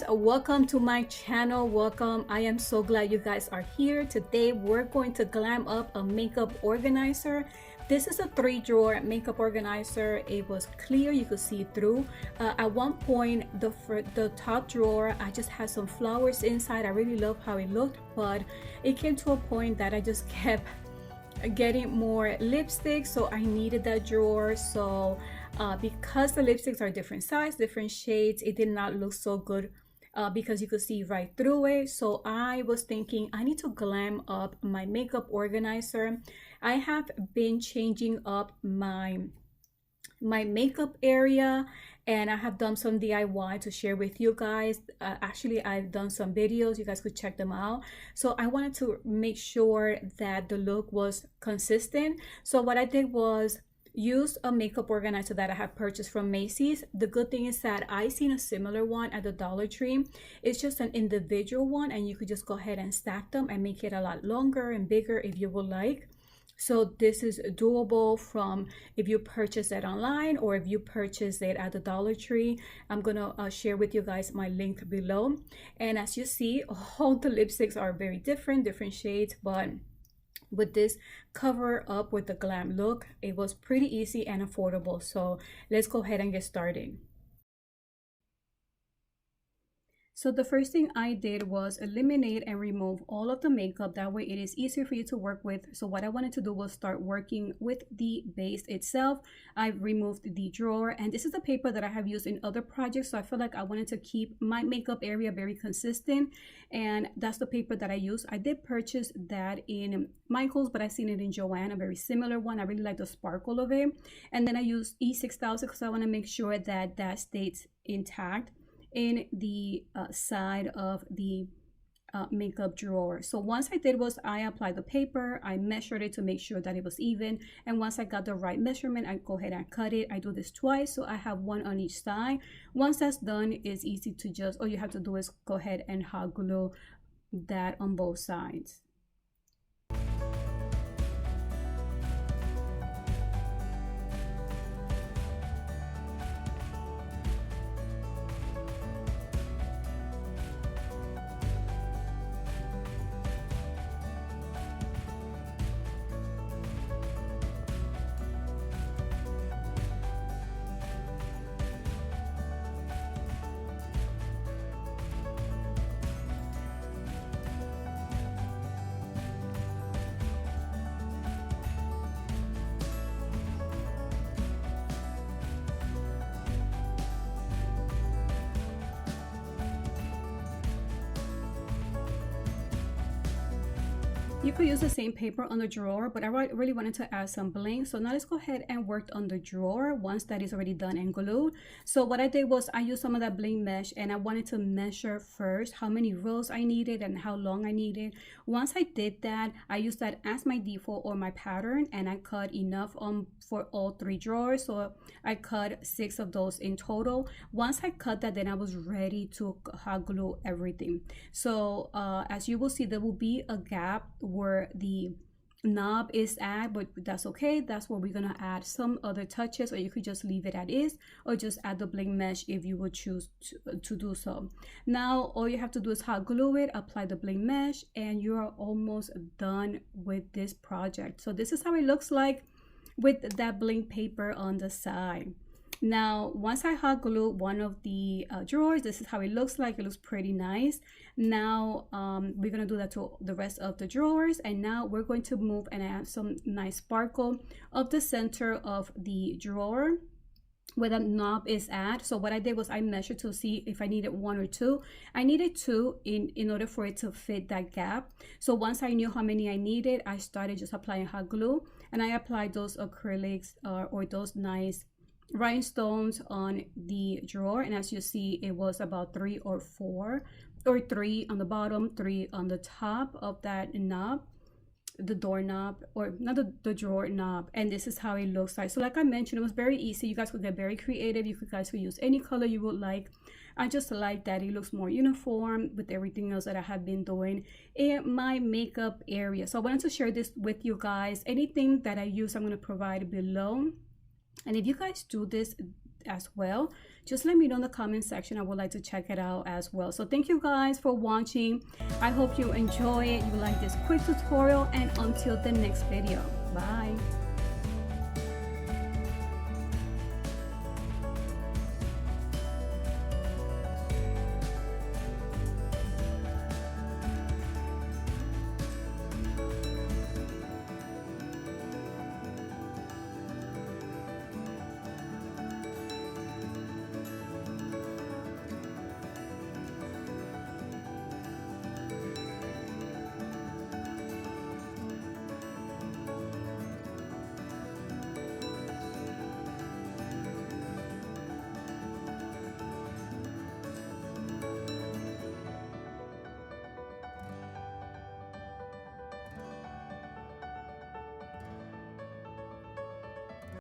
guys, welcome to my channel. Welcome. I am so glad you guys are here. Today we're going to glam up a makeup organizer. This is a 3-drawer makeup organizer. It was clear, you could see through. At one point, the top drawer, I just had some flowers inside. I really love how it looked, but it came to a point that I just kept getting more lipsticks, so I needed that drawer. So because the lipsticks are different size, different shades, it did not look so good because you could see right through it. So I was thinking I need to glam up my makeup organizer. I have been changing up my makeup area, and I have done some DIY to share with you guys. Actually, I've done some videos, you guys could check them out. So I wanted to make sure that the look was consistent. So what I did was use a makeup organizer that I have purchased from Macy's. The good thing is that I seen a similar one at the Dollar Tree. It's just an individual one, and you could just go ahead and stack them and make it a lot longer and bigger if you would like. So this is doable from if you purchase it online or if you purchase it at the Dollar Tree. I'm gonna share with you guys my link below. And as you see, all the lipsticks are very different shades, but with this cover up with the glam look, it was pretty easy and affordable. So let's go ahead and get started. So the first thing I did was eliminate and remove all of the makeup. That way it is easier for you to work with. So what I wanted to do was start working with the base itself. I removed the drawer, and this is the paper that I have used in other projects. So I feel like I wanted to keep my makeup area very consistent, and that's the paper that I use. I did purchase that in Michael's, but I seen it in Joann, a very similar one. I really like the sparkle of it. And then I used E6000 because I want to make sure that that stays intact in the side of the makeup drawer. So once I did was I applied the paper, I measured it to make sure that it was even, and once I got the right measurement, I go ahead and cut it. I do this twice, so I have one on each side. Once that's done, it's easy to just, all you have to do is go ahead and hot glue that on both sides. You could use the same paper on the drawer, but I really wanted to add some bling. So now let's go ahead and work on the drawer once that is already done and glued. So what I did was I used some of that bling mesh, and I wanted to measure first how many rows I needed and how long I needed. Once I did that, I used that as my default or my pattern, and I cut enough for all 3 drawers. So I cut 6 of those in total. Once I cut that, then I was ready to hot glue everything. So as you will see, there will be a gap where the knob is at, but that's okay. That's where we're gonna add some other touches, or you could just leave it as is, or just add the bling mesh if you would choose to do so. Now all you have to do is hot glue it, apply the bling mesh, and you are almost done with this project. So this is how it looks like with that bling paper on the side. Now once I hot glue one of the drawers, this is how it looks like. It looks pretty nice. Now we're gonna do that to the rest of the drawers, and now we're going to move and add some nice sparkle of the center of the drawer where the knob is at. So what I did was I measured to see if I needed 1 or 2. I needed 2 in order for it to fit that gap. So once I knew how many I needed, I started just applying hot glue, and I applied those acrylics or those nice rhinestones on the drawer. And as you see, it was about 3 or 4, or 3 on the bottom, 3 on the top of that knob, the door knob, or not the drawer knob. And this is how it looks like. So like I mentioned, it was very easy. You guys could get very creative. You guys could use any color you would like. I just like that it looks more uniform with everything else that I have been doing in my makeup area. So I wanted to share this with you guys. Anything that I use, I'm going to provide below. And if you guys do this as well, just let me know in the comment section. I would like to check it out as well. So thank you guys for watching. I hope you enjoy it, you like this quick tutorial, and until the next video, bye.